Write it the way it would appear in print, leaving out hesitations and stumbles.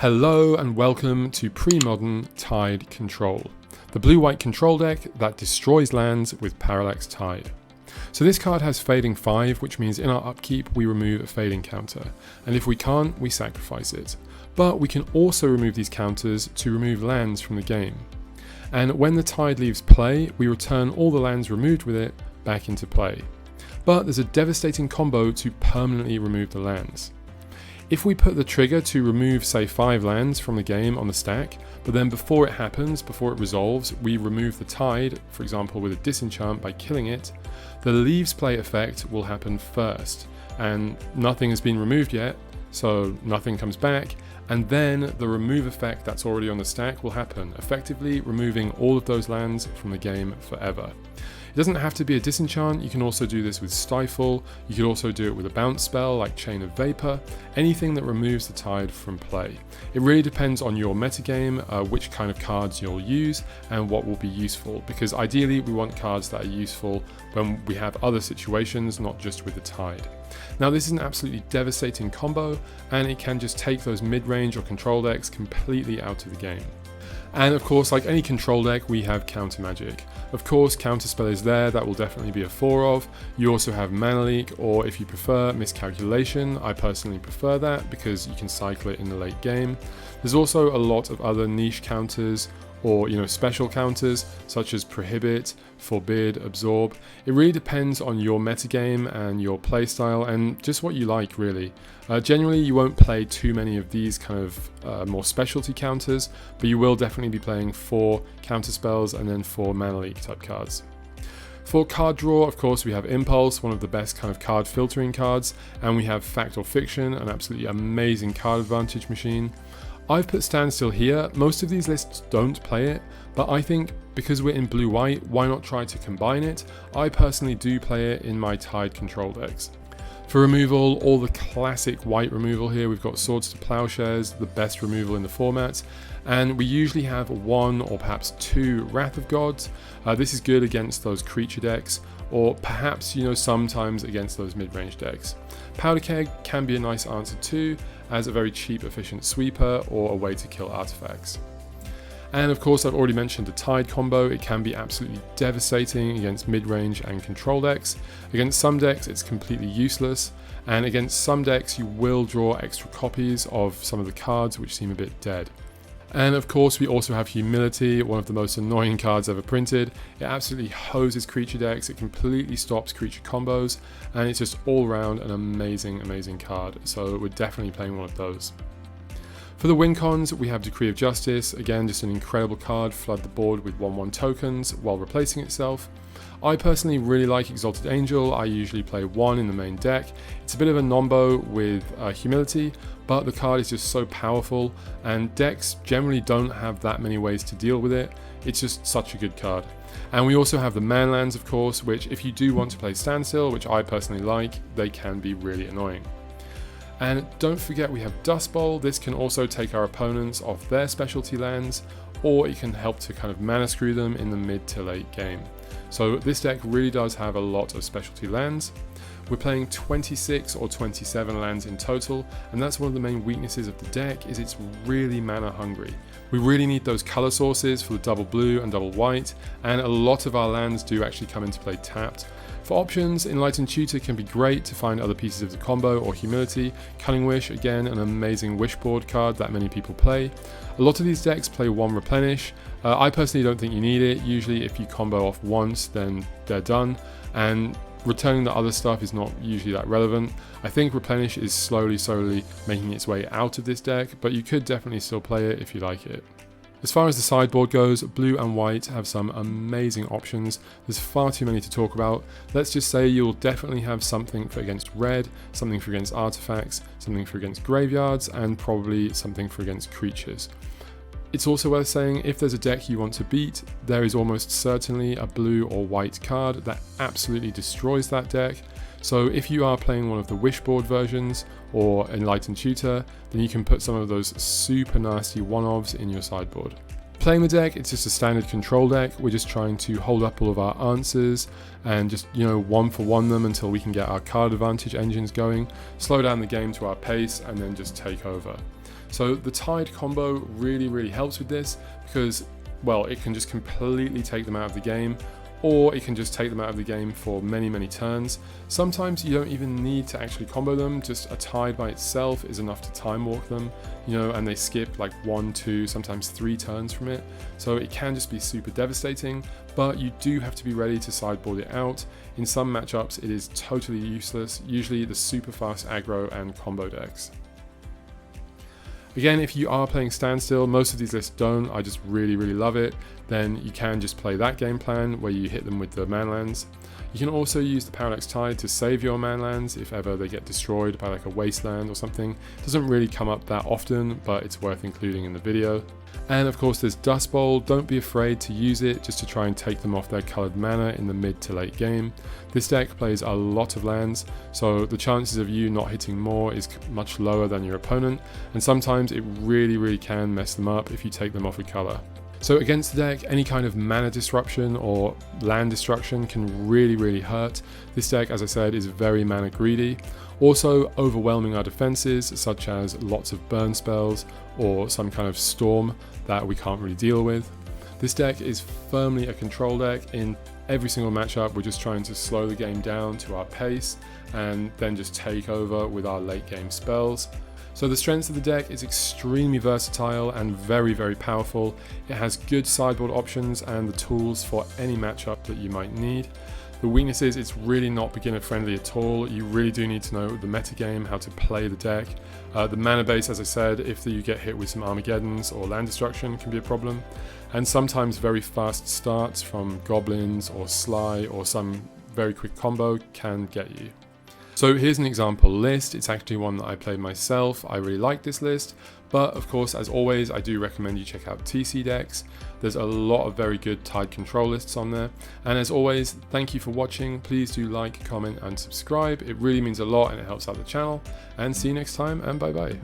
Hello and welcome to Premodern Tide Control, the blue-white control deck that destroys lands with Parallax Tide. So this card has Fading 5, which means in our upkeep we remove a fading counter, and if we can't, we sacrifice it. But we can also remove these counters to remove lands from the game. And when the Tide leaves play, we return all the lands removed with it back into play. But there's a devastating combo to permanently remove the lands. If we put the trigger to remove, say, 5 lands from the game on the stack, but then before it happens, before it resolves, we remove the Tide, for example with a disenchant by killing it, the leaves play effect will happen first, and nothing has been removed yet, so nothing comes back, and then the remove effect that's already on the stack will happen, effectively removing all of those lands from the game forever. It doesn't have to be a disenchant, you can also do this with Stifle, you could also do it with a bounce spell like Chain of Vapor, anything that removes the Tide from play. It really depends on your metagame, which kind of cards you'll use and what will be useful, because ideally we want cards that are useful when we have other situations, not just with the Tide. Now this is an absolutely devastating combo, and it can just take those mid-range or control decks completely out of the game. And of course, like any control deck, we have counter magic. Of course, counterspell is there, that will definitely be a 4 of. You also have mana leak, or if you prefer, miscalculation. I personally prefer that because you can cycle it in the late game. There's also a lot of other niche counters, or special counters such as prohibit, forbid, absorb. It really depends on your metagame and your playstyle and just what you like, really. Generally you won't play too many of these kind of more specialty counters, but you will definitely be playing 4 counter spells and then 4 mana leak type cards. For card draw, of course, we have Impulse, one of the best kind of card filtering cards, and we have Fact or Fiction, an absolutely amazing card advantage machine. I've put Standstill here. Most of these lists don't play it, but I think because we're in blue-white, why not try to combine it? I personally do play it in my Tide control decks. For removal, all the classic white removal here. We've got Swords to Plowshares, the best removal in the format, and we usually have 1 or perhaps 2 Wrath of Gods. This is good against those creature decks, or perhaps sometimes against those mid-range decks. Powder Keg can be a nice answer too, as a very cheap efficient sweeper or a way to kill artifacts. And of course, I've already mentioned the Tide combo. It can be absolutely devastating against mid-range and control decks. Against some decks it's completely useless, and against some decks you will draw extra copies of some of the cards which seem a bit dead. And of course we also have Humility, one of the most annoying cards ever printed. It absolutely hoses creature decks, it completely stops creature combos, and it's just all round an amazing card, so we're definitely playing one of those. For the win cons, we have Decree of Justice, again just an incredible card, flood the board with 1/1 tokens while replacing itself. I personally really like Exalted Angel. I usually play 1 in the main deck. It's a bit of a nombo with Humility, but the card is just so powerful, and decks generally don't have that many ways to deal with it. It's just such a good card. And we also have the Manlands, of course, which if you do want to play Standstill, which I personally like, they can be really annoying. And don't forget we have Dust Bowl. This can also take our opponents off their specialty lands, or it can help to kind of mana screw them in the mid to late game. So this deck really does have a lot of specialty lands. We're playing 26 or 27 lands in total, and that's one of the main weaknesses of the deck, is it's really mana hungry. We really need those color sources for the double blue and double white, and a lot of our lands do actually come into play tapped. For options, Enlightened Tutor can be great to find other pieces of the combo, or Humility. Cunning Wish, again, an amazing wish board card that many people play. A lot of these decks play 1 Replenish. I personally don't think you need it. Usually if you combo off once, then they're done, and returning the other stuff is not usually that relevant. I think Replenish is slowly making its way out of this deck, but you could definitely still play it if you like it. As far as the sideboard goes, blue and white have some amazing options. There's far too many to talk about. Let's just say you'll definitely have something for against red, something for against artifacts, something for against graveyards, and probably something for against creatures. It's also worth saying, if there's a deck you want to beat, there is almost certainly a blue or white card that absolutely destroys that deck. So if you are playing one of the Wishboard versions or Enlightened Tutor, then you can put some of those super nasty one-ofs in your sideboard. Playing the deck, it's just a standard control deck. We're just trying to hold up all of our answers and just, 1-for-1 them until we can get our card advantage engines going, slow down the game to our pace, and then just take over. So the Tide combo really helps with this because, well, it can just completely take them out of the game, or it can just take them out of the game for many turns. Sometimes you don't even need to actually combo them, just a Tide by itself is enough to time walk them, you know, and they skip like 1, 2, sometimes 3 turns from it. So it can just be super devastating, but you do have to be ready to sideboard it out. In some matchups it is totally useless, usually the super fast aggro and combo decks. Again, if you are playing Standstill, most of these lists don't, I just really love it, then you can just play that game plan where you hit them with the manlands. You can also use the Parallax Tide to save your manlands if ever they get destroyed by like a wasteland or something. It doesn't really come up that often, but it's worth including in the video. And of course there's Dust Bowl, don't be afraid to use it just to try and take them off their coloured mana in the mid to late game. This deck plays a lot of lands, so the chances of you not hitting more is much lower than your opponent, and sometimes it really can mess them up if you take them off with colour. So against the deck, any kind of mana disruption or land destruction can really hurt. This deck, as I said, is very mana greedy. Also overwhelming our defenses, such as lots of burn spells or some kind of storm that we can't really deal with. This deck is firmly a control deck. In every single matchup, we're just trying to slow the game down to our pace and then just take over with our late game spells. So the strengths of the deck is extremely versatile and very powerful. It has good sideboard options and the tools for any matchup that you might need. The weaknesses, it's really not beginner friendly at all. You really do need to know the metagame, how to play the deck. The mana base, as I said, if you get hit with some Armageddons or land destruction, can be a problem. And sometimes very fast starts from goblins or Sly or some very quick combo can get you. So here's an example list. It's actually one that I played myself. I really like this list, but of course, as always, I do recommend you check out TC decks. There's a lot of very good Tide control lists on there. And as always, thank you for watching. Please do like, comment, and subscribe. It really means a lot and it helps out the channel. And see you next time, and bye bye.